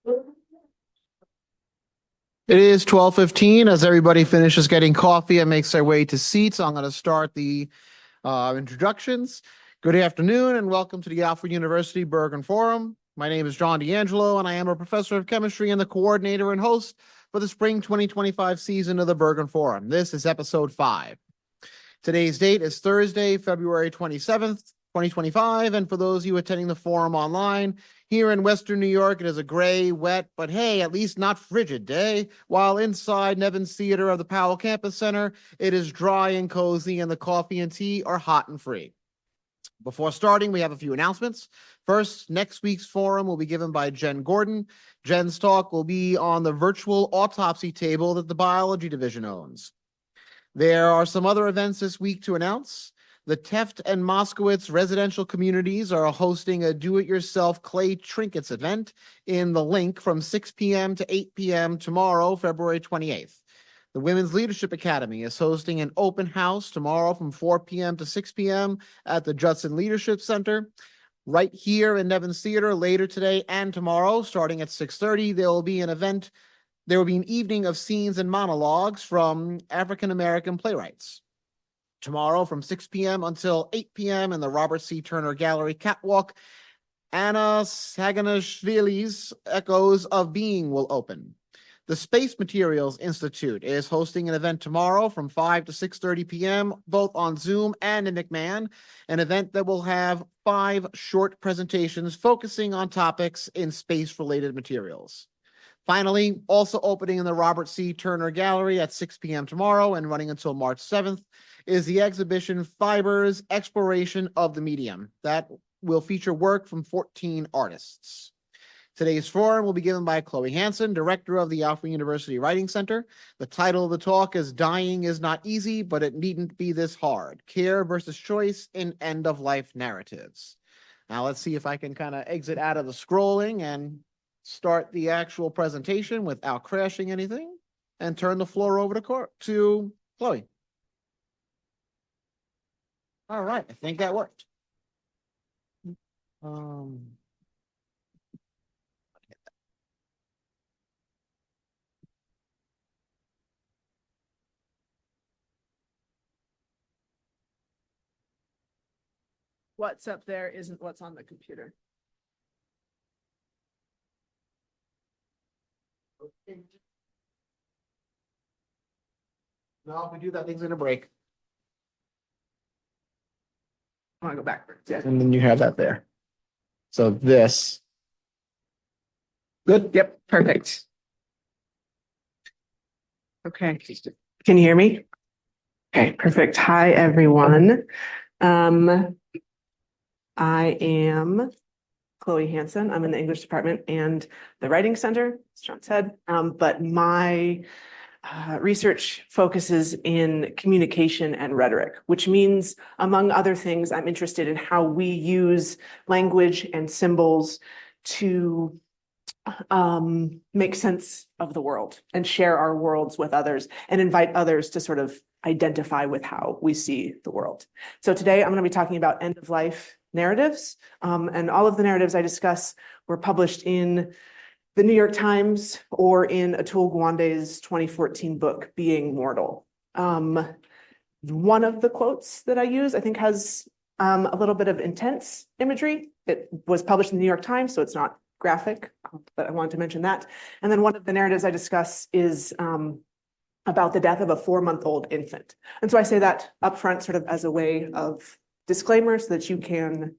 It is 12:15 as everybody finishes getting coffee and makes their way to seats. I'm going to start the introductions. Good afternoon and welcome to the Alfred University Bergren Forum. My name is John D'Angelo and I am a professor of chemistry and the coordinator and host for the spring 2025 season of the Bergren Forum. This is episode 5. Today's date is Thursday, February 27th, 2025, and for those of you attending the forum online, here in Western New York, it is a gray, wet, but hey, at least not frigid day, while inside Nevins Theater of the Powell Campus Center, it is dry and cozy and the coffee and tea are hot and free. Before starting, we have a few announcements. First, next week's forum will be given by Jen Gordon. Jen's talk will be on the virtual autopsy table that the biology division owns. There are some other events this week to announce. The Teft and Moskowitz residential communities are hosting a do-it-yourself clay trinkets event in the Link from 6 p.m. to 8 p.m. tomorrow, February 28th. The Women's Leadership Academy is hosting an open house tomorrow from 4 p.m. to 6 p.m. at the Judson Leadership Center. Right here in Nevins Theater later today and tomorrow, starting at 6:30, there will be an evening of scenes and monologues from African-American playwrights. Tomorrow from 6 p.m. until 8 p.m. in the Robert C. Turner Gallery Catwalk, Anna Saganashvili's Echoes of Being will open. The Space Materials Institute is hosting an event tomorrow from 5 to 6:30 p.m., both on Zoom and in McMahon, an event that will have 5 short presentations focusing on topics in space-related materials. Finally, also opening in the Robert C. Turner Gallery at 6 p.m. tomorrow and running until March 7th is the exhibition Fibers Exploration of the Medium. That will feature work from 14 artists. Today's forum will be given by Chloe Hansen, director of the Alfred University Writing Center. The title of the talk is Dying is Not Easy, but It Needn't Be This Hard: Care versus Choice in End-of-Life Narratives. Now let's see if I can kind of exit out of the scrolling and start the actual presentation without crashing anything and turn the floor over to Chloe. All right, I think that worked. What's up there isn't what's on the computer. No, if we do that, thing's gonna break. I want to go backwards. Yeah. And then you have that there. So this. Good. Yep. Perfect. Okay. Can you hear me? Okay. Perfect. Hi, everyone. I am Chloe Hansen. I'm in the English department and the Writing Center, as John said. But my research focuses in communication and rhetoric, which means, among other things, I'm interested in how we use language and symbols to make sense of the world and share our worlds with others and invite others to sort of identify with how we see the world. So today I'm going to be talking about end-of-life narratives, and all of the narratives I discuss were published in the New York Times or in Atul Gawande's 2014 book, Being Mortal. One of the quotes that I use, I think, has a little bit of intense imagery. It was published in the New York Times, so it's not graphic, but I wanted to mention that. And then one of the narratives I discuss is about the death of a 4-month-old infant. And so I say that up front sort of as a way of disclaimer so that you can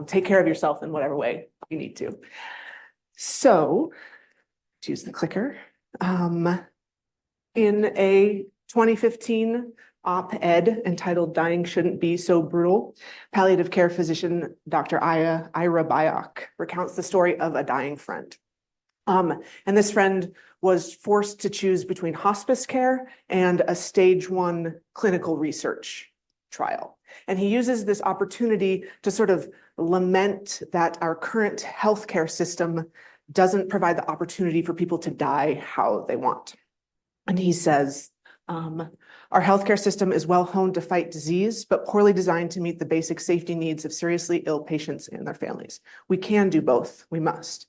take care of yourself in whatever way you need to. So, to use the clicker, in a 2015 op-ed entitled Dying Shouldn't Be So Brutal, palliative care physician Dr. Ira Byock recounts the story of a dying friend. And this friend was forced to choose between hospice care and a stage 1 clinical research trial. And he uses this opportunity to sort of lament that our current healthcare system doesn't provide the opportunity for people to die how they want. And he says, our healthcare system is well honed to fight disease, but poorly designed to meet the basic safety needs of seriously ill patients and their families. We can do both. We must.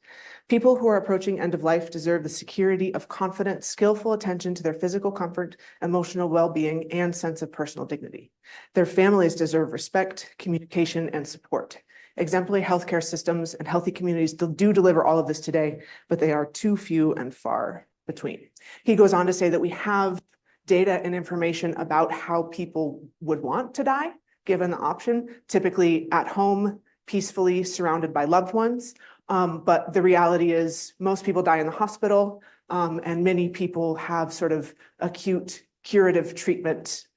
People who are approaching end of life deserve the security of confident, skillful attention to their physical comfort, emotional well-being, and sense of personal dignity. Their families deserve respect, communication, and support. Exemplary healthcare systems and healthy communities do deliver all of this today, but they are too few and far between. He goes on to say that we have data and information about how people would want to die, given the option, typically at home, peacefully surrounded by loved ones. But the reality is most people die in the hospital, and many people have sort of acute curative treatment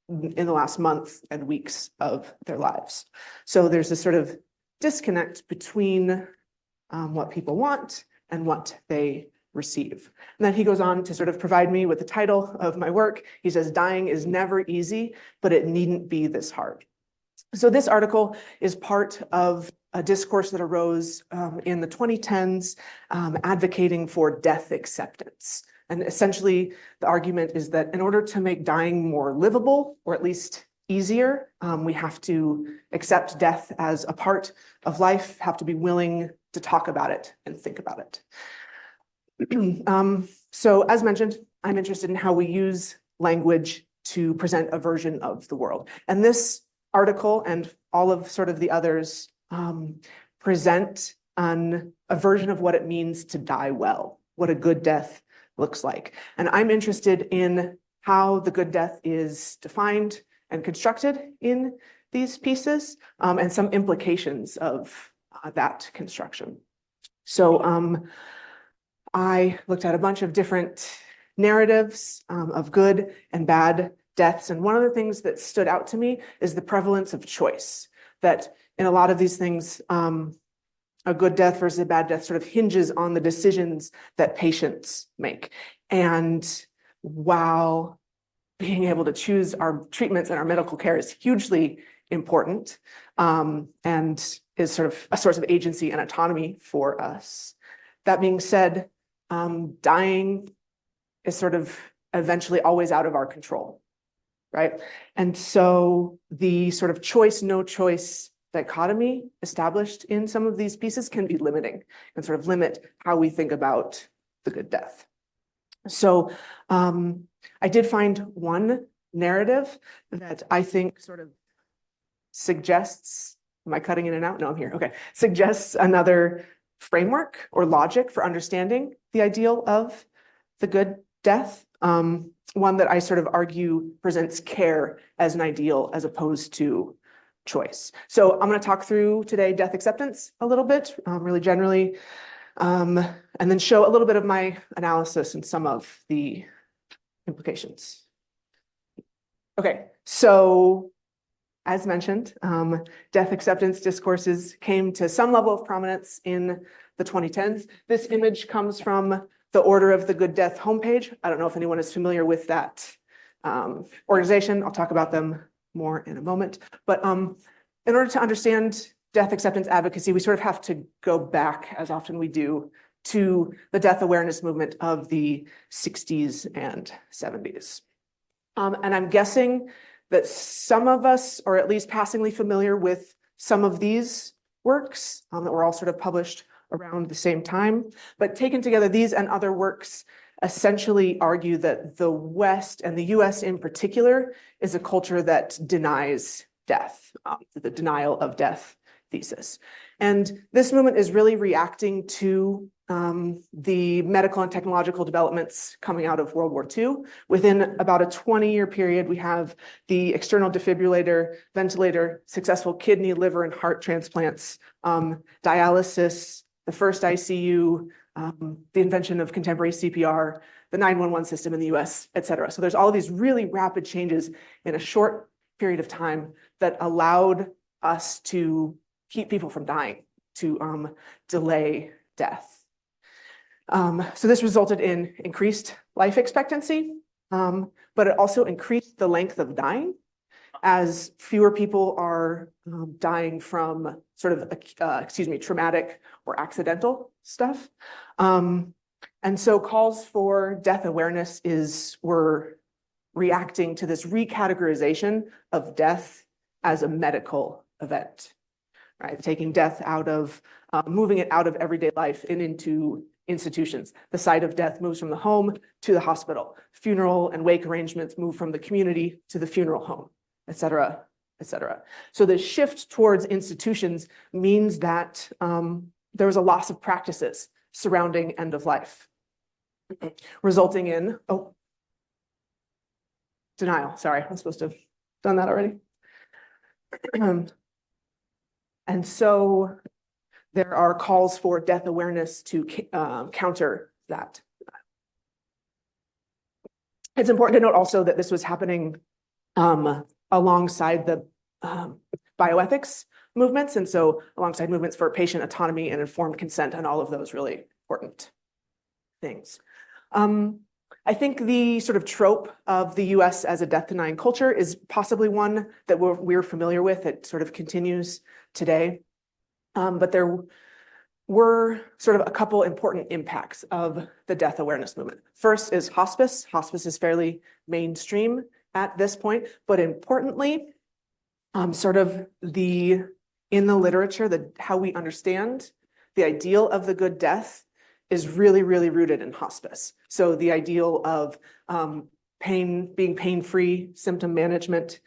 in the last month and weeks of their lives. So there's this sort of disconnect between what people want and what they receive. And then he goes on to sort of provide me with the title of my work. He says, "Dying is never easy, but it needn't be this hard." So this article is part of a discourse that arose in the 2010s advocating for death acceptance. And essentially, the argument is that in order to make dying more livable, or at least easier, we have to accept death as a part of life, have to be willing to talk about it and think about it. So as mentioned, I'm interested in how we use language to present a version of the world. And this article and all of sort of the others present a version of what it means to die well, what a good death looks like. And I'm interested in how the good death is defined and constructed in these pieces, and some implications of that construction. So I looked at a bunch of different narratives of good and bad deaths. And one of the things that stood out to me is the prevalence of choice, that in a lot of these things, a good death versus a bad death sort of hinges on the decisions that patients make. And while being able to choose our treatments and our medical care is hugely important, and is sort of a source of agency and autonomy for us, that being said, dying is sort of eventually always out of our control, right? And so the sort of choice, no choice dichotomy established in some of these pieces can be limiting and sort of limit how we think about the good death. So I did find one narrative that I think sort of suggests, am I cutting in and out? No, I'm here. Okay. Suggests another framework or logic for understanding the ideal of the good death. One that I sort of argue presents care as an ideal as opposed to choice. So I'm going to talk through today death acceptance a little bit, really generally, and then show a little bit of my analysis and some of the implications. Okay, so as mentioned, death acceptance discourses came to some level of prominence in the 2010s. This image comes from the Order of the Good Death homepage. I don't know if anyone is familiar with that organization. I'll talk about them more in a moment. But in order to understand death acceptance advocacy, we sort of have to go back, as often we do, to the death awareness movement of the 60s and 70s. And I'm guessing that some of us are at least passingly familiar with some of these works that were all sort of published around the same time. But taken together, these and other works essentially argue that the West, and the US in particular, is a culture that denies death, the denial of death thesis. And this movement is really reacting to the medical and technological developments coming out of World War II. Within about a 20-year period, we have the external defibrillator, ventilator, successful kidney, liver, and heart transplants, dialysis, the first ICU, the invention of contemporary CPR, the 911 system in the US, et cetera. So there's all of these really rapid changes in a short period of time that allowed us to keep people from dying, to delay death. So this resulted in increased life expectancy, but it also increased the length of dying, as fewer people are dying from sort of, traumatic or accidental stuff. And so calls for death awareness were reacting to this recategorization of death as a medical event. right? Taking death out of, moving it out of everyday life and into institutions. The site of death moves from the home to the hospital. Funeral and wake arrangements move from the community to the funeral home, et cetera, et cetera. So the shift towards institutions means that there was a loss of practices surrounding end of life, resulting in, denial. Sorry, I'm supposed to have done that already. And so there are calls for death awareness to counter that. It's important to note also that this was happening alongside the bioethics movements, and so alongside movements for patient autonomy and informed consent, and all of those really important things. I think the sort of trope of the US as a death-denying culture is possibly one that we're familiar with. It sort of continues today. But there were sort of a couple important impacts of the death awareness movement. First is hospice. Hospice is fairly mainstream at this point, but importantly, sort of in the literature, how we understand the ideal of the good death is really, really rooted in hospice. So the ideal of being pain-free, symptom management,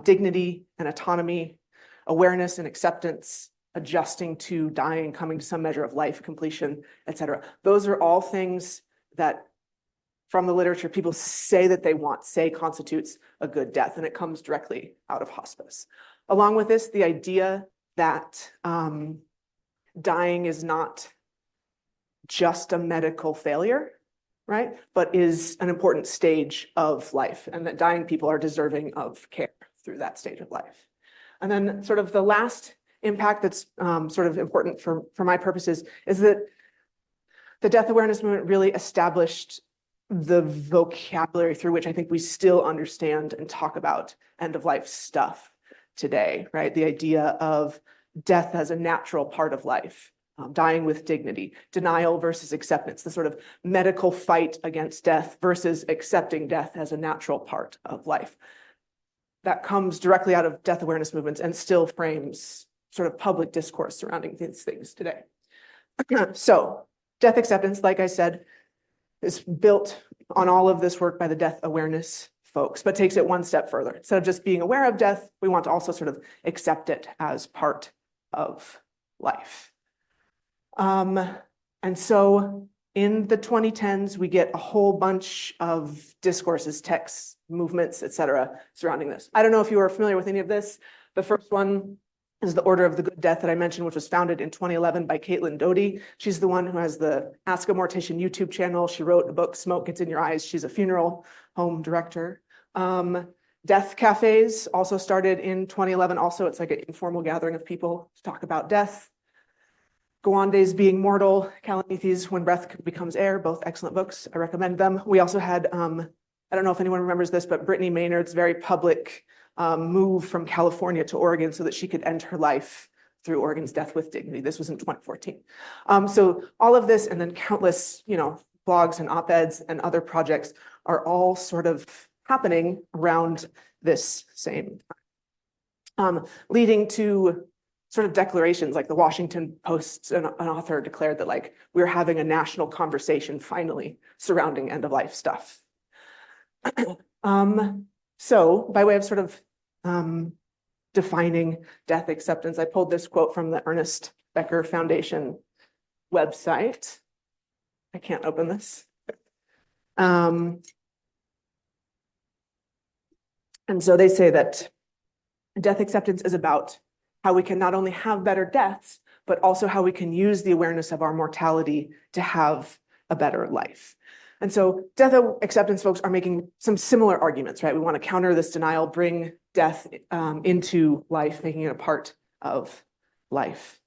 dignity and autonomy, awareness and acceptance, adjusting to dying, coming to some measure of life completion, et cetera. Those are all things that from the literature, people say that they want, say constitutes a good death, and it comes directly out of hospice. Along with this, the idea that dying is not just a medical failure, right? But is an important stage of life, and that dying people are deserving of care through that stage of life. And then sort of the last impact that's sort of important for my purposes is that the death awareness movement really established the vocabulary through which I think we still understand and talk about end-of-life stuff today, right? The idea of death as a natural part of life, dying with dignity, denial versus acceptance, the sort of medical fight against death versus accepting death as a natural part of life. That comes directly out of death awareness movements and still frames sort of public discourse surrounding these things today. So death acceptance, like I said, is built on all of this work by the death awareness folks, but takes it one step further. Instead of just being aware of death, we want to also sort of accept it as part of life. And so in the 2010s, we get a whole bunch of discourses, texts, movements, et cetera, surrounding this. I don't know if you are familiar with any of this. The first one is the Order of the Good Death that I mentioned, which was founded in 2011 by Caitlin Doty. She's the one who has the Ask a Mortician YouTube channel. She wrote a book, Smoke Gets in Your Eyes. She's a funeral home director. Death cafes also started in 2011. Also, it's like an informal gathering of people to talk about death. Goande's Being Mortal, Kalanithi's When Breath Becomes Air, both excellent books. I recommend them. We also had, I don't know if anyone remembers this, but Brittany Maynard's very public move from California to Oregon so that she could end her life through Oregon's Death with Dignity. This was in 2014. So all of this and then countless, blogs and op-eds and other projects are all sort of happening around this same time, leading to sort of declarations like the Washington Post, an author declared that like we're having a national conversation finally surrounding end-of-life stuff. So by way of sort of defining death acceptance, I pulled this quote from the Ernest Becker Foundation website. I can't open this. And so they say that death acceptance is about how we can not only have better deaths, but also how we can use the awareness of our mortality to have a better life. And so death acceptance folks are making some similar arguments, right? We want to counter this denial, bring death into life, making it a part of life.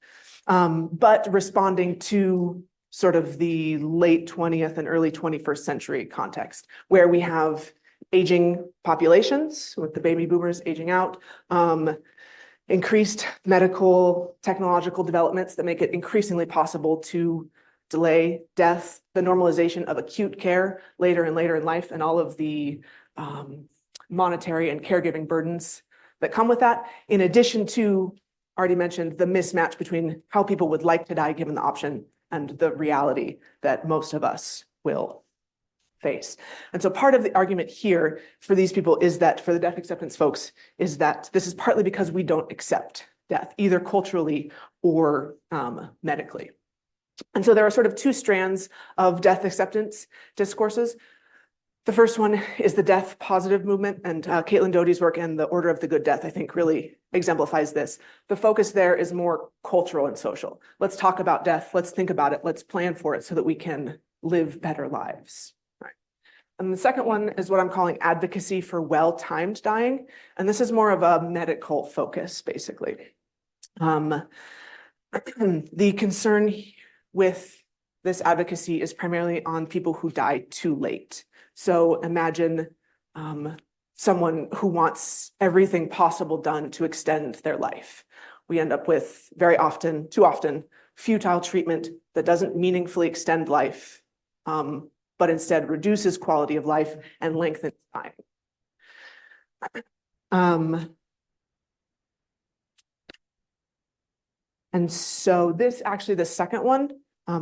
But responding to sort of the late 20th and early 21st century context, where we have aging populations with the baby boomers aging out, increased medical technological developments that make it increasingly possible to delay death, the normalization of acute care later and later in life, and all of the monetary and caregiving burdens that come with that, in addition to already mentioned the mismatch between how people would like to die given the option and the reality that most of us will face. And so part of the argument here for these people is that, for the death acceptance folks, is that this is partly because we don't accept death, either culturally or medically. And so there are sort of two strands of death acceptance discourses. The first one is the death positive movement, and Caitlin Doty's work and the Order of the Good Death, I think, really exemplifies this. The focus there is more cultural and social. Let's talk about death. Let's think about it. Let's plan for it so that we can live better lives. Right. And the second one is what I'm calling advocacy for well-timed dying. And this is more of a medical focus, basically. The concern with this advocacy is primarily on people who die too late. So imagine someone who wants everything possible done to extend their life. We end up with too often, futile treatment that doesn't meaningfully extend life, but instead reduces quality of life and lengthens time. And so the second one,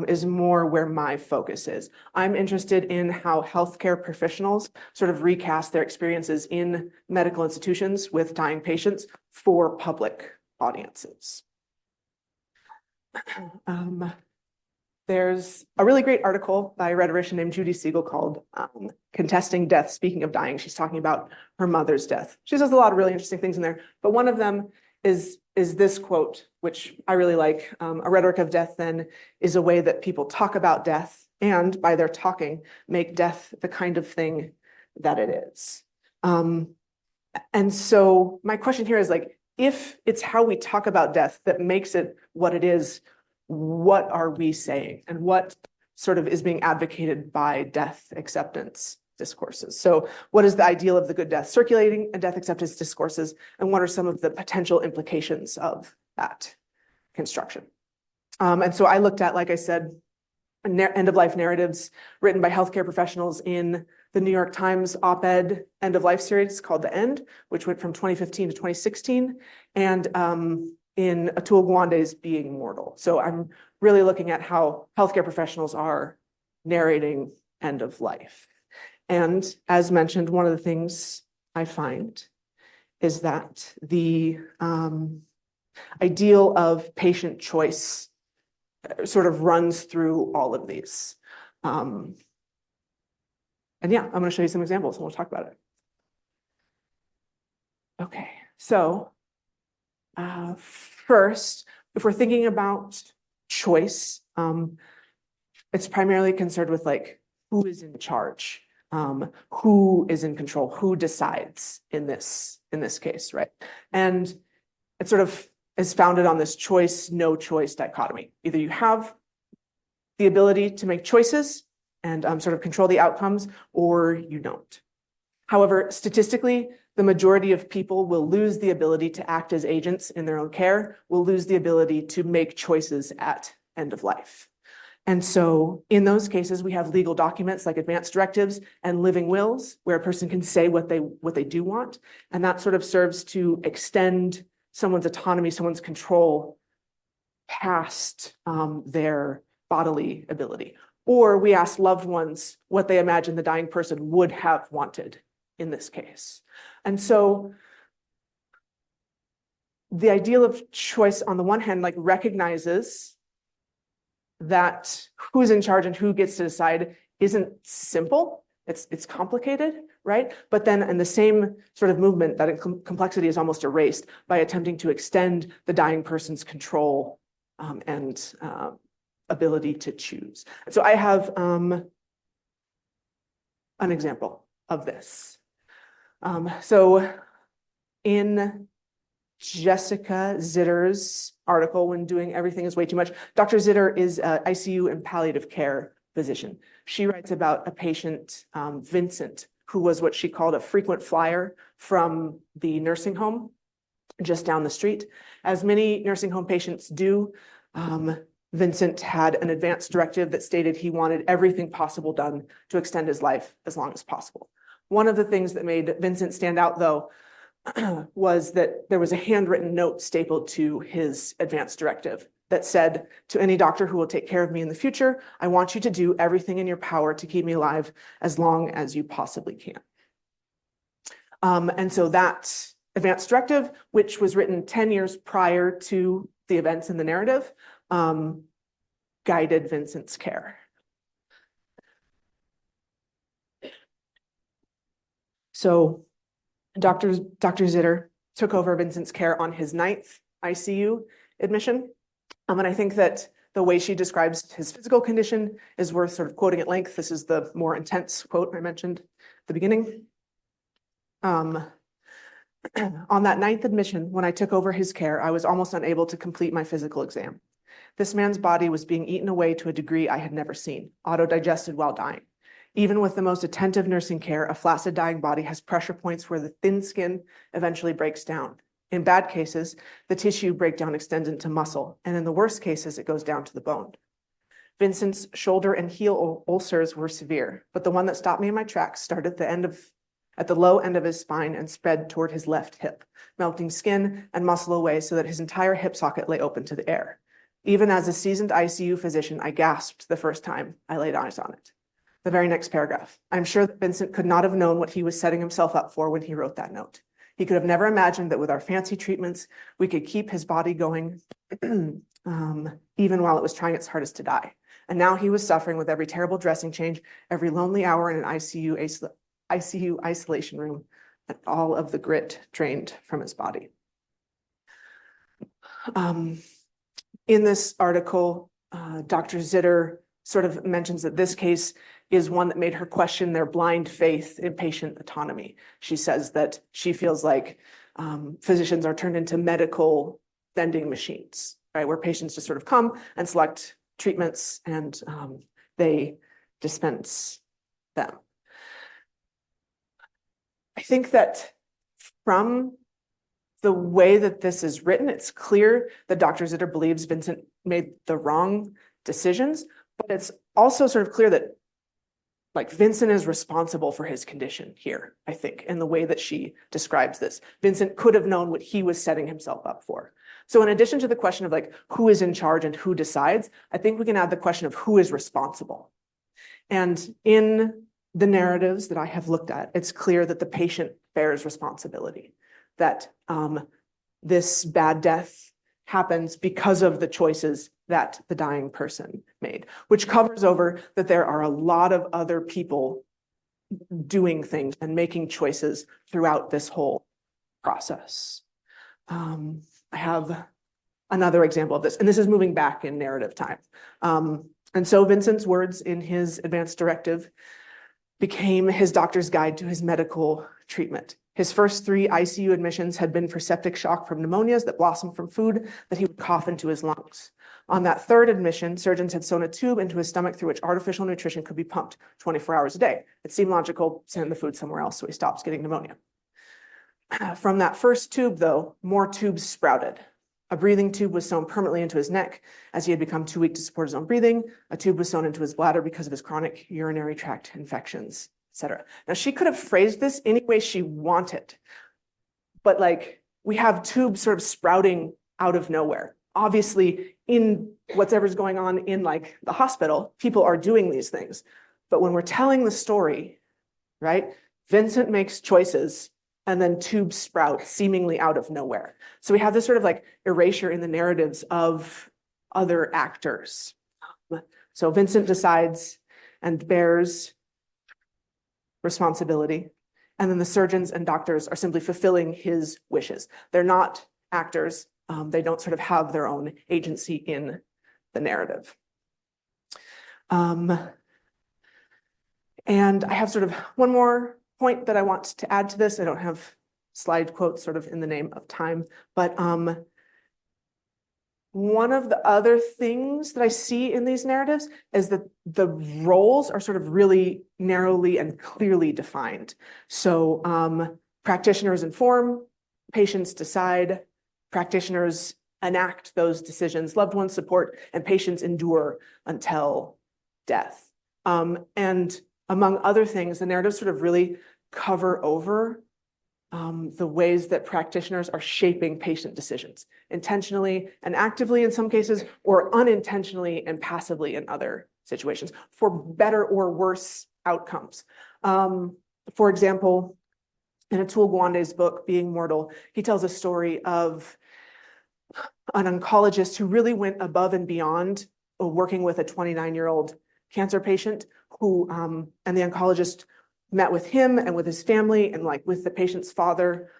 is more where my focus is. I'm interested in how healthcare professionals sort of recast their experiences in medical institutions with dying patients for public audiences. There's a really great article by a rhetorician named Judy Siegel called Contesting Death, Speaking of Dying. She's talking about her mother's death. She says a lot of really interesting things in there, but one of them is this quote, which I really like. A rhetoric of death, then, is a way that people talk about death and, by their talking, make death the kind of thing that it is. And so my question here is, like, if it's how we talk about death that makes it what it is, what are we saying? And what sort of is being advocated by death acceptance discourses? So what is the ideal of the good death circulating in death acceptance discourses? And what are some of the potential implications of that construction? And so I looked at, like I said, end-of-life narratives written by healthcare professionals in the New York Times op-ed end-of-life series called The End, which went from 2015 to 2016, and in Atul Gawande's Being Mortal. So I'm really looking at how healthcare professionals are narrating end of life. And as mentioned, one of the things I find is that the ideal of patient choice sort of runs through all of these. And yeah, I'm going to show you some examples and we'll talk about it. Okay, so first, if we're thinking about choice, it's primarily concerned with, like, who is in charge, who is in control, who decides in this case, right? And it sort of is founded on this choice, no choice dichotomy. Either you have the ability to make choices and sort of control the outcomes, or you don't. However, statistically, the majority of people will lose the ability to act as agents in their own care, will lose the ability to make choices at end of life. And so in those cases, we have legal documents like advance directives and living wills, where a person can say what they do want. And that sort of serves to extend someone's autonomy, someone's control past their bodily ability. Or we ask loved ones what they imagine the dying person would have wanted in this case. And so the ideal of choice, on the one hand, like, recognizes that who's in charge and who gets to decide isn't simple. It's complicated, right? But then in the same sort of movement, that complexity is almost erased by attempting to extend the dying person's control and ability to choose. And so I have an example of this. So in Jessica Zitter's article, When Doing Everything is Way Too Much, Dr. Zitter is an ICU and palliative care physician. She writes about a patient, Vincent, who was what she called a frequent flyer from the nursing home just down the street. As many nursing home patients do, Vincent had an advance directive that stated he wanted everything possible done to extend his life as long as possible. One of the things that made Vincent stand out, though, was that there was a handwritten note stapled to his advance directive that said, to any doctor who will take care of me in the future, I want you to do everything in your power to keep me alive as long as you possibly can. And so that advance directive, which was written 10 years prior to the events in the narrative, guided Vincent's care. So Dr. Zitter took over Vincent's care on his 9th ICU admission. And I think that the way she describes his physical condition is worth sort of quoting at length. This is the more intense quote I mentioned at the beginning. On that 9th admission, when I took over his care, I was almost unable to complete my physical exam. This man's body was being eaten away to a degree I had never seen, auto-digested while dying. Even with the most attentive nursing care, a flaccid dying body has pressure points where the thin skin eventually breaks down. In bad cases, the tissue breakdown extends into muscle, and in the worst cases, it goes down to the bone. Vincent's shoulder and heel ulcers were severe, but the one that stopped me in my tracks started at the low end of his spine and spread toward his left hip, melting skin and muscle away so that his entire hip socket lay open to the air. Even as a seasoned ICU physician, I gasped the first time I laid eyes on it. The very next paragraph. I'm sure that Vincent could not have known what he was setting himself up for when he wrote that note. He could have never imagined that with our fancy treatments, we could keep his body going even while it was trying its hardest to die. And now he was suffering with every terrible dressing change, every lonely hour in an ICU isolation room, and all of the grit drained from his body. In this article, Dr. Zitter sort of mentions that this case is one that made her question their blind faith in patient autonomy. She says that she feels like physicians are turned into medical vending machines, right? Where patients just sort of come and select treatments and they dispense them. I think that from the way that this is written, it's clear that Dr. Zitter believes Vincent made the wrong decisions, but it's also sort of clear that Vincent is responsible for his condition here, I think, in the way that she describes this. Vincent could have known what he was setting himself up for. So in addition to the question of who is in charge and who decides, I think we can add the question of who is responsible. And in the narratives that I have looked at, it's clear that the patient bears responsibility, that this bad death happens because of the choices that the dying person made, which covers over that there are a lot of other people doing things and making choices throughout this whole process. I have another example of this, and this is moving back in narrative time. And so Vincent's words in his advance directive became his doctor's guide to his medical treatment. His first 3 ICU admissions had been for septic shock from pneumonias that blossomed from food that he would cough into his lungs. On that 3rd admission, surgeons had sewn a tube into his stomach through which artificial nutrition could be pumped 24 hours a day. It seemed logical, send the food somewhere else so he stops getting pneumonia. From that first tube, though, more tubes sprouted. A breathing tube was sewn permanently into his neck as he had become too weak to support his own breathing. A tube was sewn into his bladder because of his chronic urinary tract infections, etc. Now, she could have phrased this any way she wanted, but we have tubes sort of sprouting out of nowhere. Obviously, in whatever's going on in the hospital, people are doing these things. But when we're telling the story, right, Vincent makes choices and then tubes sprout seemingly out of nowhere. So we have this sort of erasure in the narratives of other actors. So Vincent decides and bears responsibility, and then the surgeons and doctors are simply fulfilling his wishes. They're not actors. They don't sort of have their own agency in the narrative. And I have sort of one more point that I want to add to this. I don't have slide quotes sort of in the name of time, but one of the other things that I see in these narratives is that the roles are sort of really narrowly and clearly defined. So practitioners inform, patients decide, practitioners enact those decisions, loved ones support, and patients endure until death. And among other things, the narratives sort of really cover over the ways that practitioners are shaping patient decisions, intentionally and actively in some cases, or unintentionally and passively in other situations, for better or worse outcomes. For example, in Atul Gawande's book, Being Mortal, he tells a story of an oncologist who really went above and beyond working with a 29-year-old cancer patient who, and the oncologist met with him and with his family and like with the patient's father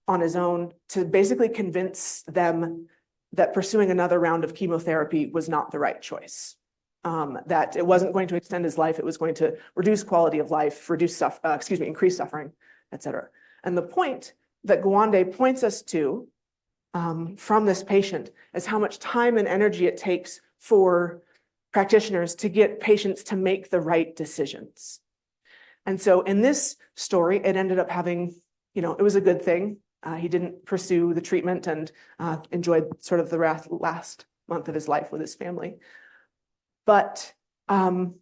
on his own to basically convince them that pursuing another round of chemotherapy was not the right choice. That it wasn't going to extend his life, it was going to reduce quality of life, increase suffering, et cetera. And the point that Gawande points us to from this patient is how much time and energy it takes for practitioners to get patients to make the right decisions. And so in this story, it ended up having, it was a good thing. He didn't pursue the treatment and enjoyed sort of the last month of his life with his family. But Gawande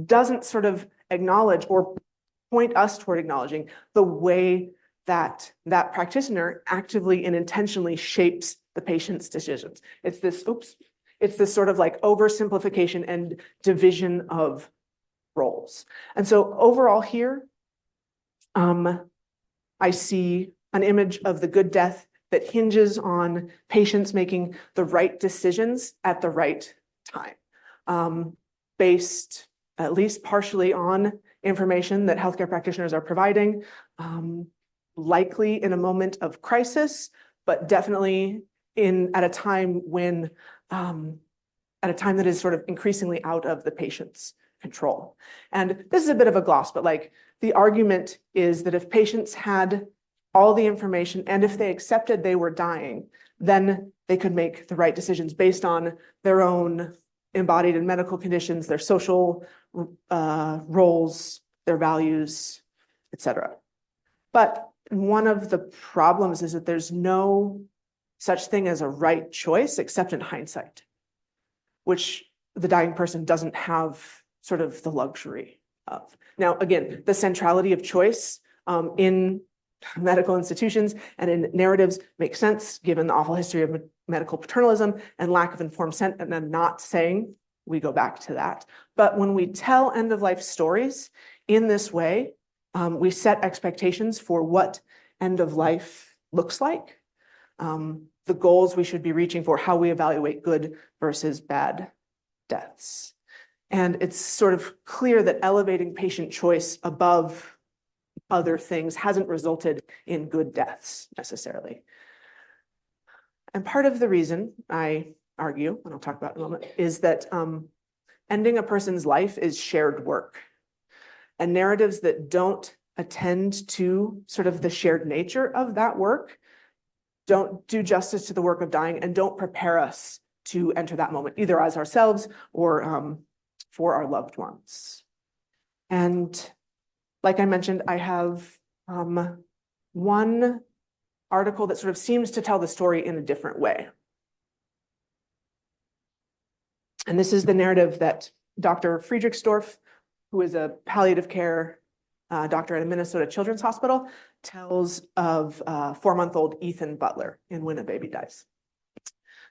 doesn't sort of acknowledge or point us toward acknowledging the way that that practitioner actively and intentionally shapes the patient's decisions. It's this sort of like oversimplification and division of roles. And so overall here, I see an image of the good death that hinges on patients making the right decisions at the right time, based at least partially on information that healthcare practitioners are providing, likely in a moment of crisis, but definitely at a time that is sort of increasingly out of the patient's control. And this is a bit of a gloss, but like the argument is that if patients had all the information and if they accepted they were dying, then they could make the right decisions based on their own embodied and medical conditions, their social roles, their values, et cetera. But one of the problems is that there's no such thing as a right choice except in hindsight, which the dying person doesn't have sort of the luxury of. Now, again, the centrality of choice in medical institutions and in narratives makes sense given the awful history of medical paternalism and lack of informed consent, and I'm not saying we go back to that. But when we tell end-of-life stories in this way, we set expectations for what end of life looks like, the goals we should be reaching for, how we evaluate good versus bad deaths. And it's sort of clear that elevating patient choice above other things hasn't resulted in good deaths necessarily. And part of the reason I argue, and I'll talk about in a moment, is that ending a person's life is shared work. And narratives that don't attend to sort of the shared nature of that work don't do justice to the work of dying and don't prepare us to enter that moment, either as ourselves or for our loved ones. And like I mentioned, I have one article that sort of seems to tell the story in a different way. And this is the narrative that Dr. Friedrichsdorf, who is a palliative care doctor at a Minnesota Children's Hospital, tells of 4-month-old Ethan Butler in When a Baby Dies.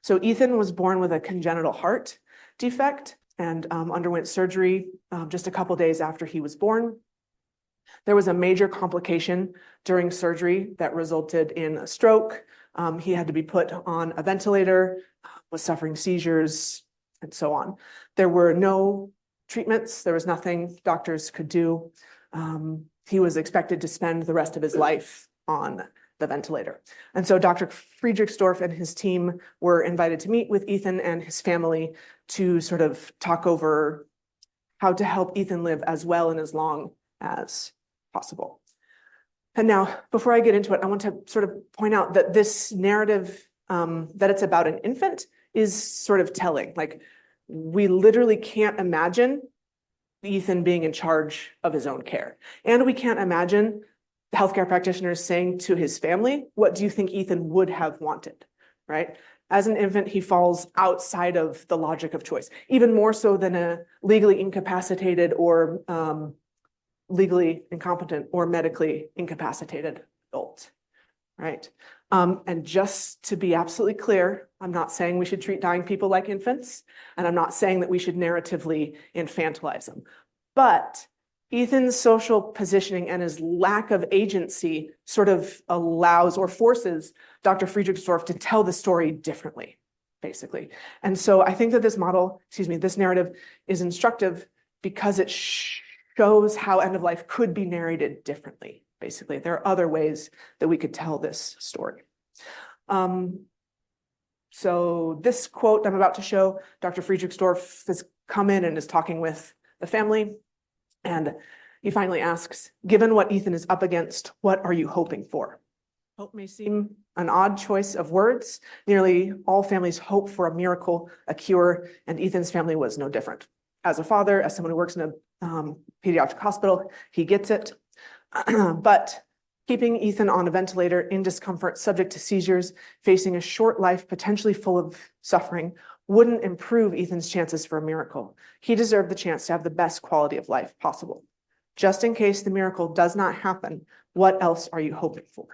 So Ethan was born with a congenital heart defect and underwent surgery just a couple days after he was born. There was a major complication during surgery that resulted in a stroke. He had to be put on a ventilator, was suffering seizures, and so on. There were no treatments. There was nothing doctors could do. He was expected to spend the rest of his life on the ventilator. And so Dr. Friedrichsdorf and his team were invited to meet with Ethan and his family to sort of talk over how to help Ethan live as well and as long as possible. And now, before I get into it, I want to sort of point out that this narrative, that it's about an infant, is sort of telling. Like, we literally can't imagine Ethan being in charge of his own care. And we can't imagine the healthcare practitioners saying to his family, what do you think Ethan would have wanted, right? As an infant, he falls outside of the logic of choice, even more so than a legally incapacitated or legally incompetent or medically incapacitated adult, right? And just to be absolutely clear, I'm not saying we should treat dying people like infants, and I'm not saying that we should narratively infantilize them. But Ethan's social positioning and his lack of agency sort of allows or forces Dr. Friedrichsdorf to tell the story differently, basically. And so I think that this model, this narrative is instructive because it shows how end of life could be narrated differently. Basically, there are other ways that we could tell this story. So this quote I'm about to show, Dr. Friedrichsdorf has come in and is talking with the family, and he finally asks, given what Ethan is up against, what are you hoping for? Hope may seem an odd choice of words. Nearly all families hope for a miracle, a cure, and Ethan's family was no different. As a father, as someone who works in a pediatric hospital, he gets it. But keeping Ethan on a ventilator in discomfort, subject to seizures, facing a short life potentially full of suffering, wouldn't improve Ethan's chances for a miracle. He deserved the chance to have the best quality of life possible. Just in case the miracle does not happen, what else are you hoping for?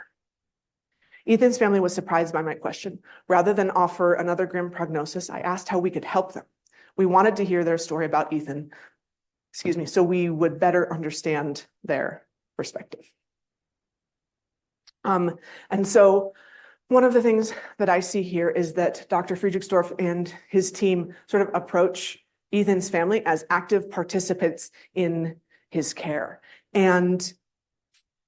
Ethan's family was surprised by my question. Rather than offer another grim prognosis, I asked how we could help them. We wanted to hear their story about Ethan, so we would better understand their perspective. And so one of the things that I see here is that Dr. Friedrichsdorf and his team sort of approach Ethan's family as active participants in his care and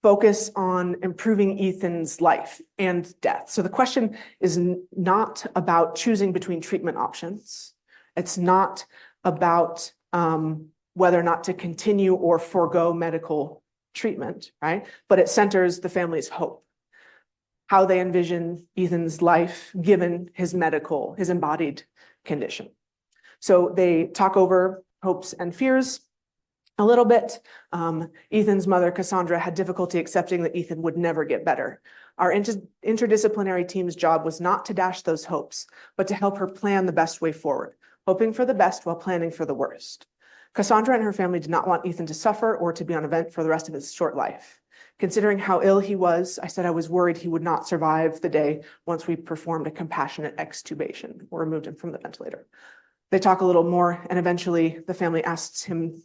focus on improving Ethan's life and death. So the question is not about choosing between treatment options. It's not about whether or not to continue or forego medical treatment, right? But it centers the family's hope, how they envision Ethan's life given his embodied condition. So they talk over hopes and fears a little bit. Ethan's mother, Cassandra, had difficulty accepting that Ethan would never get better. Our interdisciplinary team's job was not to dash those hopes, but to help her plan the best way forward, hoping for the best while planning for the worst. Cassandra and her family did not want Ethan to suffer or to be on a vent for the rest of his short life. Considering how ill he was, I said I was worried he would not survive the day once we performed a compassionate extubation or removed him from the ventilator. They talk a little more, and eventually the family asks him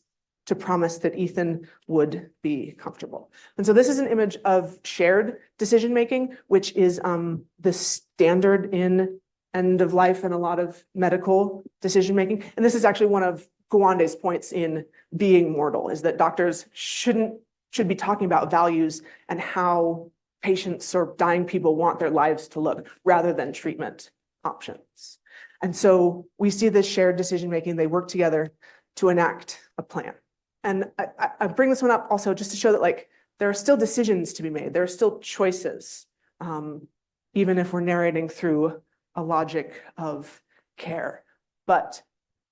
to promise that Ethan would be comfortable. And so this is an image of shared decision-making, which is the standard in end of life and a lot of medical decision-making. And this is actually one of Gawande's points in Being Mortal, is that doctors should be talking about values and how patients or dying people want their lives to look rather than treatment options. And so we see this shared decision-making. They work together to enact a plan. And I bring this one up also just to show that there are still decisions to be made. There are still choices, even if we're narrating through a logic of care. But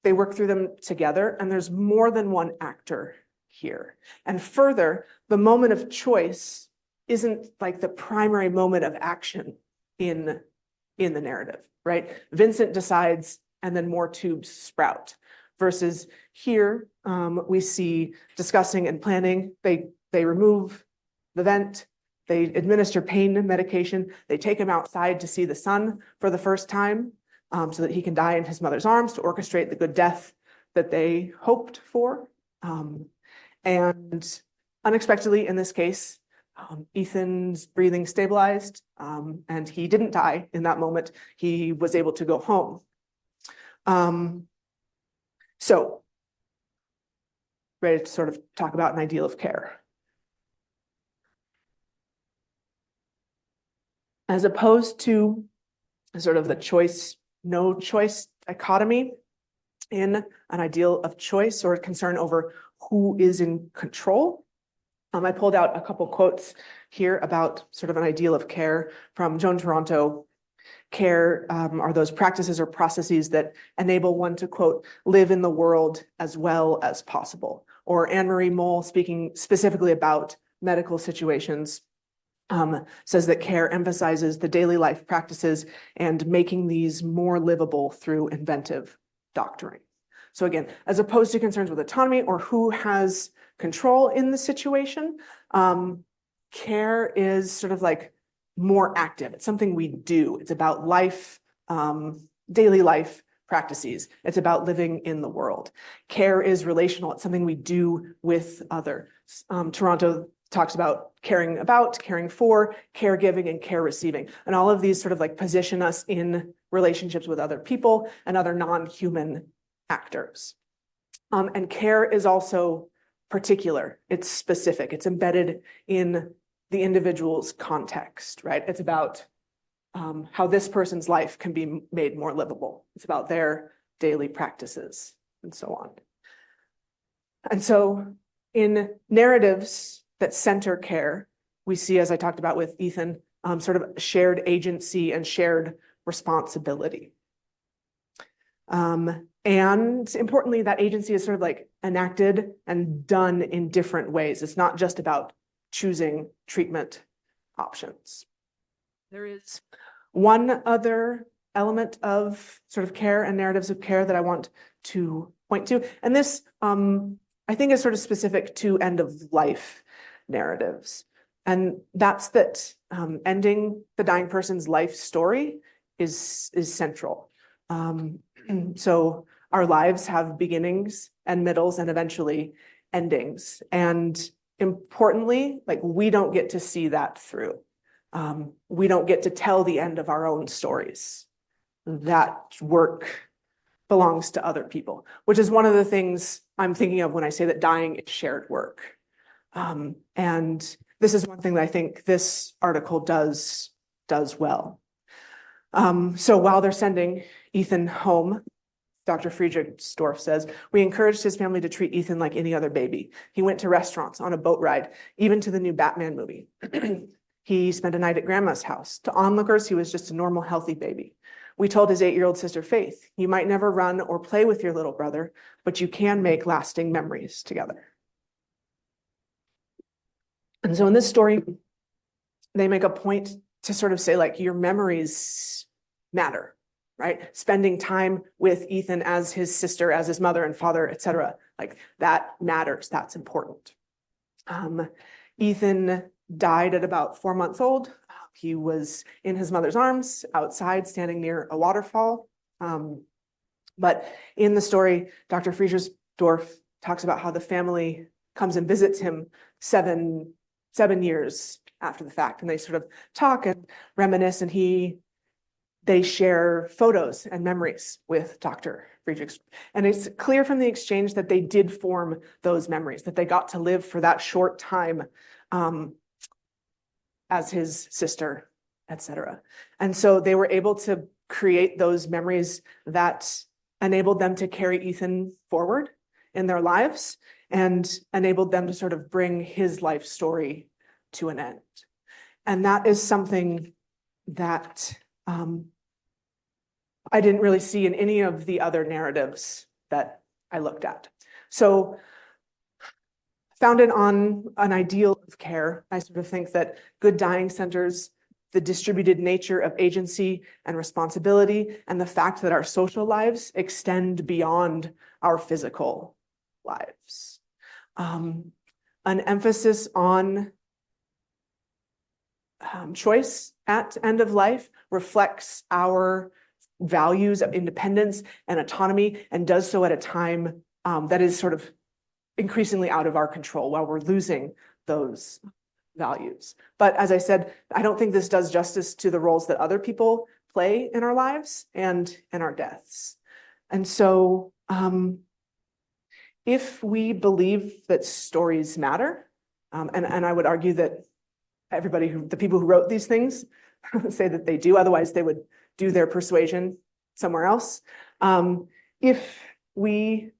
they work through them together, and there's more than one actor here. And further, the moment of choice isn't like the primary moment of action in the narrative, right? Vincent decides, and then more tubes sprout. Versus here, we see discussing and planning. They remove the vent, they administer pain medication, they take him outside to see the sun for the first time so that he can die in his mother's arms to orchestrate the good death that they hoped for. And unexpectedly, in this case, Ethan's breathing stabilized and he didn't die in that moment. He was able to go home. So, ready to sort of talk about an ideal of care. As opposed to sort of the choice, no choice dichotomy in an ideal of choice or concern over who is in control. I pulled out a couple quotes here about sort of an ideal of care from Joan Toronto. Care are those practices or processes that enable one to, quote, live in the world as well as possible. Or Anne-Marie Moll, speaking specifically about medical situations, says that care emphasizes the daily life practices and making these more livable through inventive doctoring. So again, as opposed to concerns with autonomy or who has control in the situation, care is sort of like more active. It's something we do. It's about life, daily life practices. It's about living in the world. Care is relational. It's something we do with others. Toronto talks about, caring for, caregiving, and care receiving. And all of these sort of like position us in relationships with other people and other non-human actors. And care is also particular. It's specific. It's embedded in the individual's context, right? It's about how this person's life can be made more livable. It's about their daily practices and so on. And so in narratives that center care, we see, as I talked about with Ethan, sort of shared agency and shared responsibility. And importantly, that agency is sort of like enacted and done in different ways. It's not just about choosing treatment options. There is one other element of sort of care and narratives of care that I want to point to. And this, I think, is sort of specific to end of life narratives. And that's that ending the dying person's life story is central. So our lives have beginnings and middles and eventually endings. And importantly, like, we don't get to see that through. We don't get to tell the end of our own stories. That work belongs to other people, which is one of the things I'm thinking of when I say that dying is shared work. And this is one thing that I think this article does well. So while they're sending Ethan home, Dr. Friedrichsdorf says, we encouraged his family to treat Ethan like any other baby. He went to restaurants, on a boat ride, even to the new Batman movie. He spent a night at grandma's house. To onlookers, he was just a normal, healthy baby. We told his 8-year-old sister, Faith, you might never run or play with your little brother, but you can make lasting memories together. And so in this story, they make a point to sort of say, like, your memories matter, right? Spending time with Ethan as his sister, as his mother and father, etc. Like, that matters. That's important. Ethan died at about 4 months old. He was in his mother's arms outside, standing near a waterfall. But in the story, Dr. Friedrichsdorf talks about how the family comes and visits him seven years after the fact, and they sort of talk and reminisce, and they share photos and memories with Dr. Friedrichs. And it's clear from the exchange that they did form those memories, that they got to live for that short time as his sister, etc. And so they were able to create those memories that enabled them to carry Ethan forward in their lives and enabled them to sort of bring his life story to an end. And that is something that I didn't really see in any of the other narratives that I looked at. So, founded on an ideal of care, I sort of think that good dying centers the distributed nature of agency and responsibility, and the fact that our social lives extend beyond our physical lives. An emphasis on choice at end of life reflects our values of independence and autonomy, and does so at a time that is sort of increasingly out of our control, while we're losing those values. But as I said, I don't think this does justice to the roles that other people play in our lives and in our deaths. And so if we believe that stories matter, and I would argue that the people who wrote these things say that they do, otherwise they would do their persuasion somewhere else. If we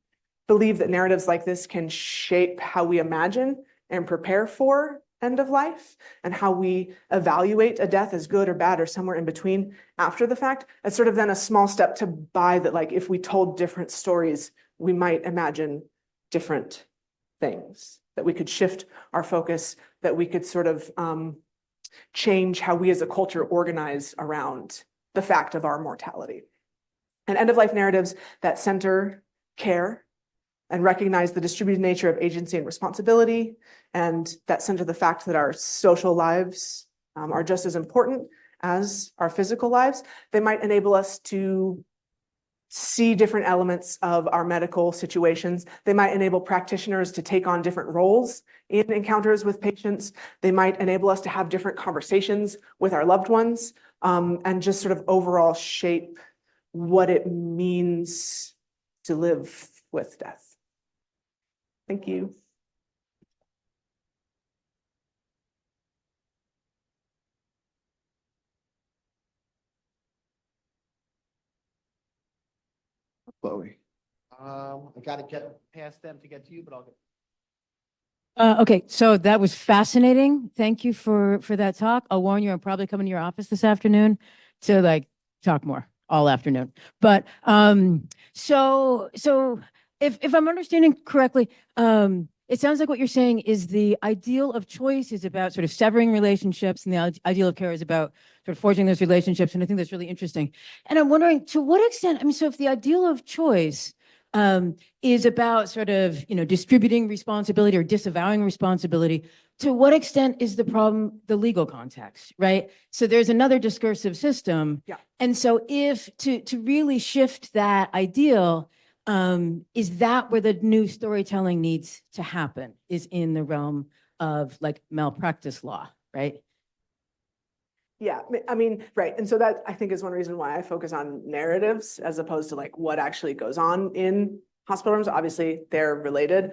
believe that narratives like this can shape how we imagine and prepare for end of life, and how we evaluate a death as good or bad or somewhere in between after the fact, it's sort of then a small step to buy that, like, if we told different stories, we might imagine different things, that we could shift our focus, that we could sort of change how we as a culture organize around the fact of our mortality. And end-of-life narratives that center care and recognize the distributed nature of agency and responsibility, and that center the fact that our social lives are just as important as our physical lives. They might enable us to see different elements of our medical situations. They might enable practitioners to take on different roles in encounters with patients. They might enable us to have different conversations with our loved ones, and just sort of overall shape what it means to live with death. Thank you. Chloe. I gotta get past them to get to you, but I'll get. Okay, so that was fascinating. Thank you for that talk. I'll warn you, I'm probably coming to your office this afternoon to like talk more all afternoon. But so if I'm understanding correctly, it sounds like what you're saying is the ideal of choice is about sort of severing relationships, and the ideal of care is about sort of forging those relationships. And I think that's really interesting. And I'm wondering, to what extent, I mean, so if the ideal of choice is about sort of, distributing responsibility or disavowing responsibility, to what extent is the problem the legal context, right? So there's another discursive system. Yeah. And so if to really shift that ideal, is that where the new storytelling needs to happen, is in the realm of like malpractice law, right? Yeah, I mean, right. And so that I think is one reason why I focus on narratives as opposed to like what actually goes on in hospital rooms. Obviously, they're related.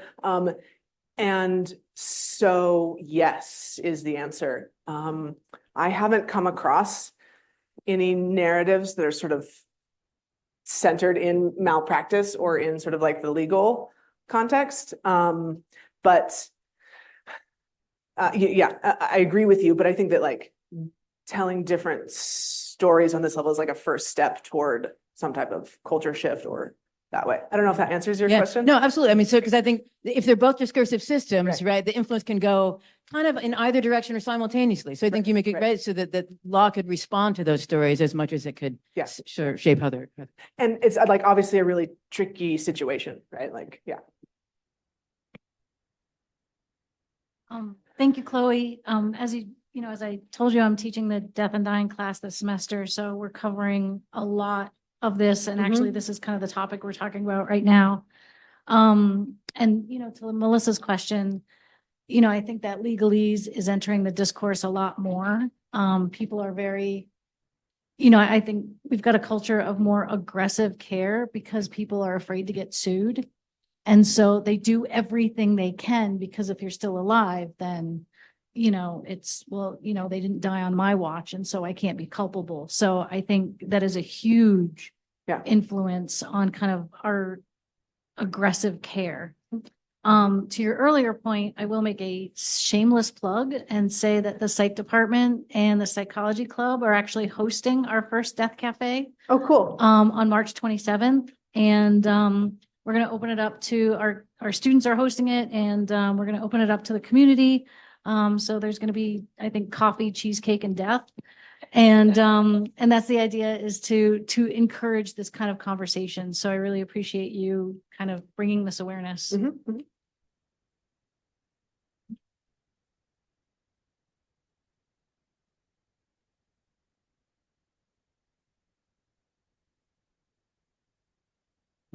And so, yes, is the answer. I haven't come across any narratives that are sort of centered in malpractice or in sort of like the legal context. But yeah, I agree with you. But I think that like telling different stories on this level is like a first step toward some type of culture shift or that way. I don't know if that answers your question. No, absolutely. I mean, so because I think if they're both discursive systems, right, the influence can go kind of in either direction or simultaneously. So I think you make it right so that law could respond to those stories as much as it could sort of shape how they're. And it's like obviously a really tricky situation, right? Like, yeah. Thank you, Chloe. As I told you, I'm teaching the death and dying class this semester, so we're covering a lot of this. And actually, this is kind of the topic we're talking about right now. And to Melissa's question, I think that legalese is entering the discourse a lot more. People are very, I think we've got a culture of more aggressive care because people are afraid to get sued. And so they do everything they can, because if you're still alive, then they didn't die on my watch, and so I can't be culpable. So I think that is a huge influence on kind of our aggressive care. To your earlier point, I will make a shameless plug and say that the psych department and the psychology club are actually hosting our first death cafe. Oh, cool. On March 27th. And we're going to open it up to our students are hosting it, and we're going to open it up to the community. So there's going to be, I think, coffee, cheesecake, and death. And that's the idea, is to encourage this kind of conversation. So I really appreciate you kind of bringing this awareness.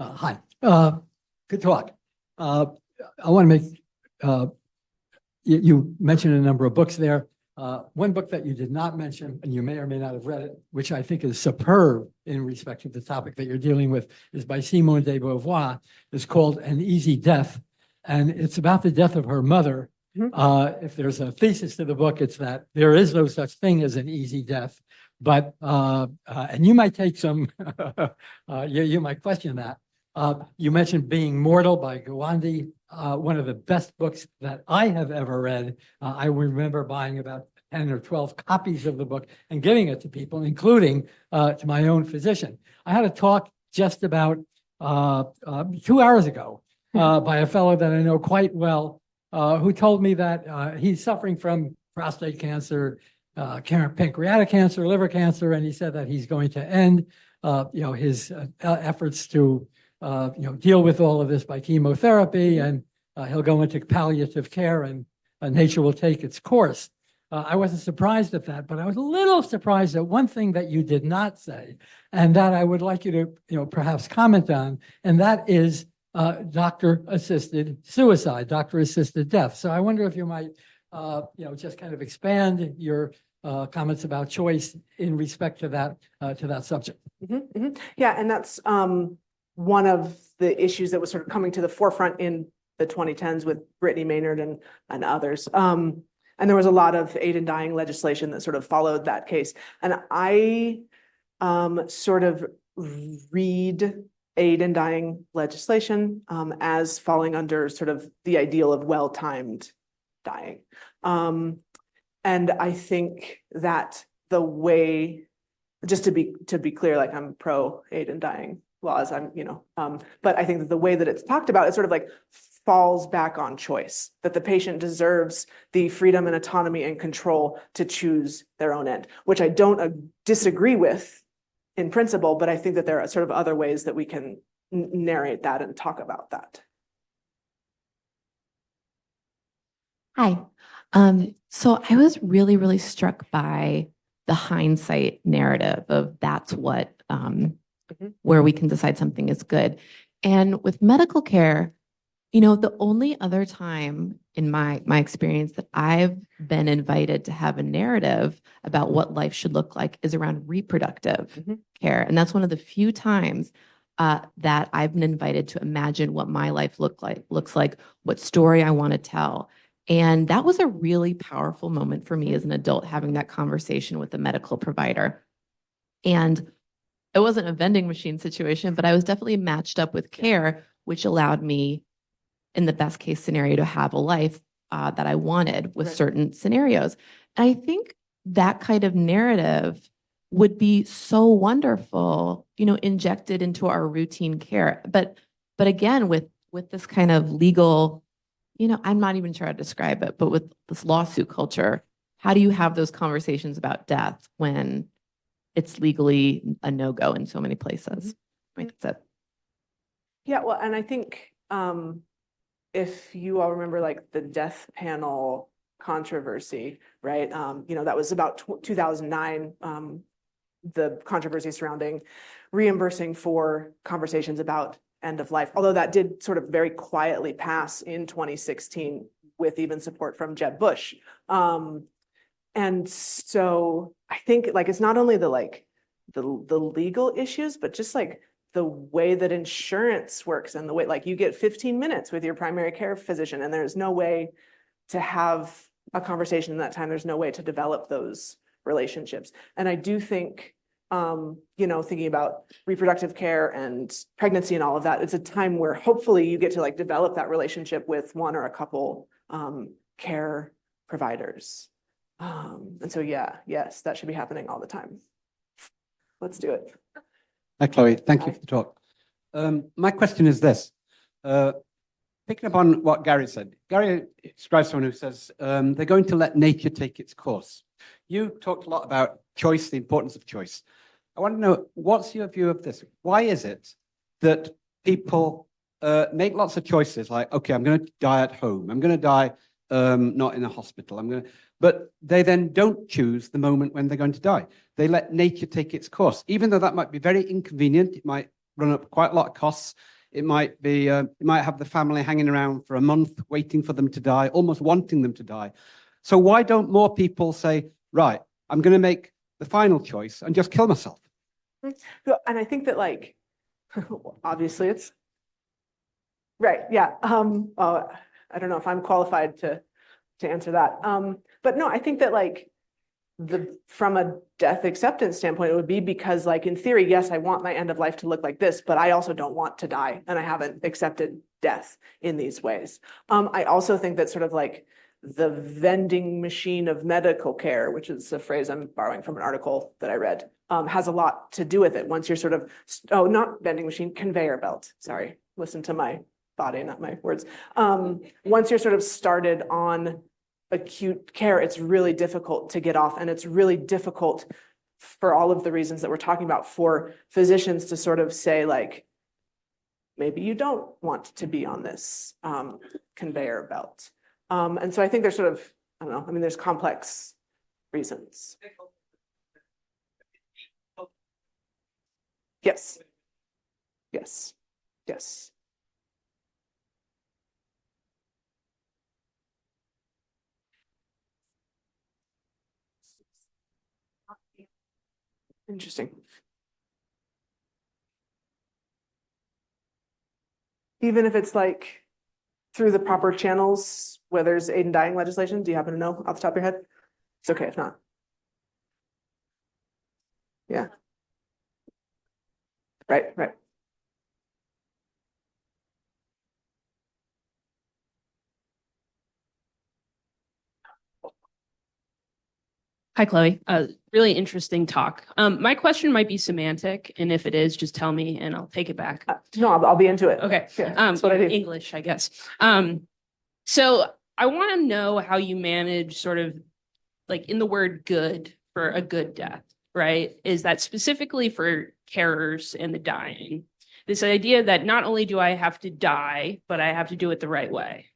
Hi, good talk. I want to make, you mentioned a number of books there. One book that you did not mention, and you may or may not have read it, which I think is superb in respect to the topic that you're dealing with, is by Simone de Beauvoir. It's called An Easy Death, and it's about the death of her mother. If there's a thesis to the book, it's that there is no such thing as an easy death. But, and you might take some, you might question that. You mentioned Being Mortal by Gawande, one of the best books that I have ever read. I remember buying about 10 or 12 copies of the book and giving it to people, including to my own physician. I had a talk just about 2 hours ago by a fellow that I know quite well, who told me that he's suffering from prostate cancer, pancreatic cancer, liver cancer, and he said that he's going to end his efforts to deal with all of this by chemotherapy, and he'll go into palliative care, and nature will take its course. I wasn't surprised at that, but I was a little surprised at one thing that you did not say, and that I would like you to, perhaps comment on, and that is doctor-assisted suicide, doctor-assisted death. So I wonder if you might, just kind of expand your comments about choice in respect to that subject. Yeah, and that's one of the issues that was sort of coming to the forefront in the 2010s with Brittany Maynard and others. And there was a lot of aid in dying legislation that sort of followed that case. And I sort of read aid in dying legislation as falling under sort of the ideal of well-timed dying. And I think that the way, just to be clear, like I'm pro aid in dying laws, but I think that the way that it's talked about is sort of like falls back on choice, that the patient deserves the freedom and autonomy and control to choose their own end, which I don't disagree with in principle, but I think that there are sort of other ways that we can narrate that and talk about that. Hi. So I was really, really struck by the hindsight narrative of that's what, where we can decide something is good. And with medical care, the only other time in my experience that I've been invited to have a narrative about what life should look like is around reproductive care. And that's one of the few times that I've been invited to imagine what my life looks like, what story I want to tell. And that was a really powerful moment for me as an adult, having that conversation with a medical provider. And it wasn't a vending machine situation, but I was definitely matched up with care, which allowed me, in the best case scenario, to have a life that I wanted with certain scenarios. And I think that kind of narrative would be so wonderful, injected into our routine care. But again, with this kind of legal, I'm not even sure how to describe it, but with this lawsuit culture, how do you have those conversations about death when it's legally a no-go in so many places? I think that's it. Yeah, well, and I think if you all remember, like the death panel controversy, right? That was about 2009, the controversy surrounding reimbursing for conversations about end of life, although that did sort of very quietly pass in 2016 with even support from Jeb Bush. And so I think like it's not only the legal issues, but just like the way that insurance works and the way like you get 15 minutes with your primary care physician and there's no way to have a conversation in that time. There's no way to develop those relationships. And I do think, thinking about reproductive care and pregnancy and all of that, it's a time where hopefully you get to like develop that relationship with one or a couple care providers. And so, yes, that should be happening all the time. Let's do it. Hi, Chloe. Thank you for the talk. My question is this. Picking up on what Gary said, Gary describes someone who says they're going to let nature take its course. You talked a lot about choice, the importance of choice. I want to know, what's your view of this? Why is it that people make lots of choices like, okay, I'm going to die at home. I'm going to die not in a hospital. But they then don't choose the moment when they're going to die. They let nature take its course, even though that might be very inconvenient. It might run up quite a lot of costs. It might be, you might have the family hanging around for a month, waiting for them to die, almost wanting them to die. So why don't more people say, right, I'm going to make the final choice and just kill myself? And I think that like, obviously it's right. Yeah. I don't know if I'm qualified to answer that. But no, I think that like from a death acceptance standpoint, it would be because like in theory, yes, I want my end of life to look like this, but I also don't want to die. And I haven't accepted death in these ways. I also think that sort of like the vending machine of medical care, which is a phrase I'm borrowing from an article that I read, has a lot to do with it. Once you're sort of, not vending machine, conveyor belt. Sorry, listen to my body, not my words. Once you're sort of started on acute care, it's really difficult to get off. And it's really difficult for all of the reasons that we're talking about for physicians to sort of say like, maybe you don't want to be on this conveyor belt. And so I think there's sort of, I don't know, I mean, there's complex reasons. Yes. Yes. Yes. Interesting. Even if it's like through the proper channels where there's aid in dying legislation, do you happen to know off the top of your head? It's okay if not. Yeah. Right, right. Hi, Chloe. Really interesting talk. My question might be semantic, and if it is, just tell me and I'll take it back. No, I'll be into it. Okay. Yeah, that's what I do. English, I guess. So I want to know how you manage sort of like in the word good for a good death, right? Is that specifically for carers and the dying? This idea that not only do I have to die, but I have to do it the right way.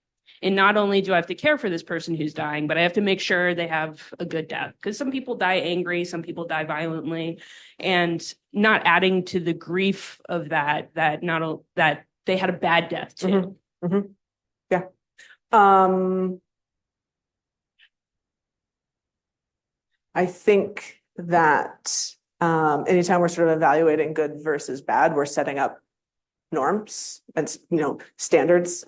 And not only do I have to care for this person who's dying, but I have to make sure they have a good death. Because some people die angry, some people die violently, and not adding to the grief of that they had a bad death too. Mm-hmm. Mm-hmm. Yeah. I think that anytime we're sort of evaluating good versus bad, we're setting up norms and standards.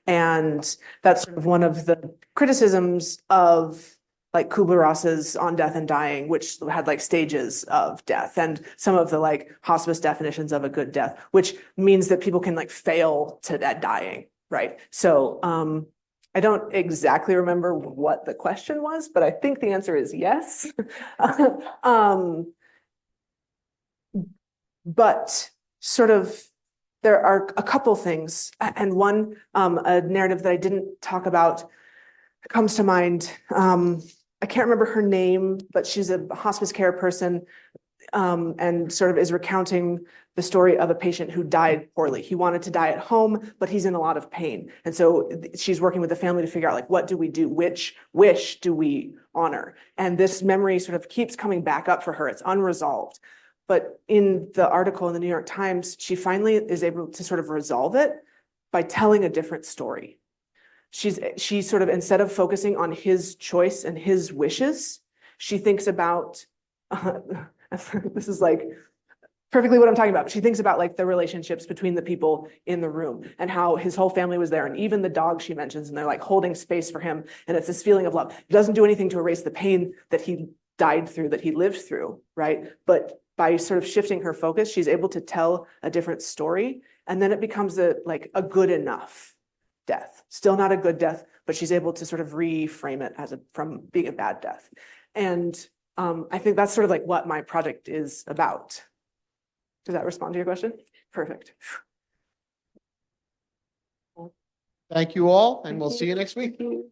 And that's sort of one of the criticisms of like Kubler-Ross's On Death and Dying, which had like stages of death, and some of the like hospice definitions of a good death, which means that people can like fail to that dying, right? So I don't exactly remember what the question was, but I think the answer is yes. But sort of there are a couple things, and one, a narrative that I didn't talk about comes to mind. I can't remember her name, but she's a hospice care person, and sort of is recounting the story of a patient who died poorly. He wanted to die at home, but he's in a lot of pain. And so she's working with the family to figure out like, what do we do? Which wish do we honor? And this memory sort of keeps coming back up for her. It's unresolved. But in the article in the New York Times, she finally is able to sort of resolve it by telling a different story. She sort of, instead of focusing on his choice and his wishes, she thinks about, this is like perfectly what I'm talking about. She thinks about like the relationships between the people in the room and how his whole family was there. And even the dog she mentions, and they're like holding space for him. And it's this feeling of love. It doesn't do anything to erase the pain that he died through, that he lived through, right? But by sort of shifting her focus, she's able to tell a different story. And then it becomes a good enough death. Still not a good death, but she's able to sort of reframe it as from being a bad death. And I think that's sort of like what my project is about. Does that respond to your question? Perfect. Thank you all, and we'll Thank see you next week. you.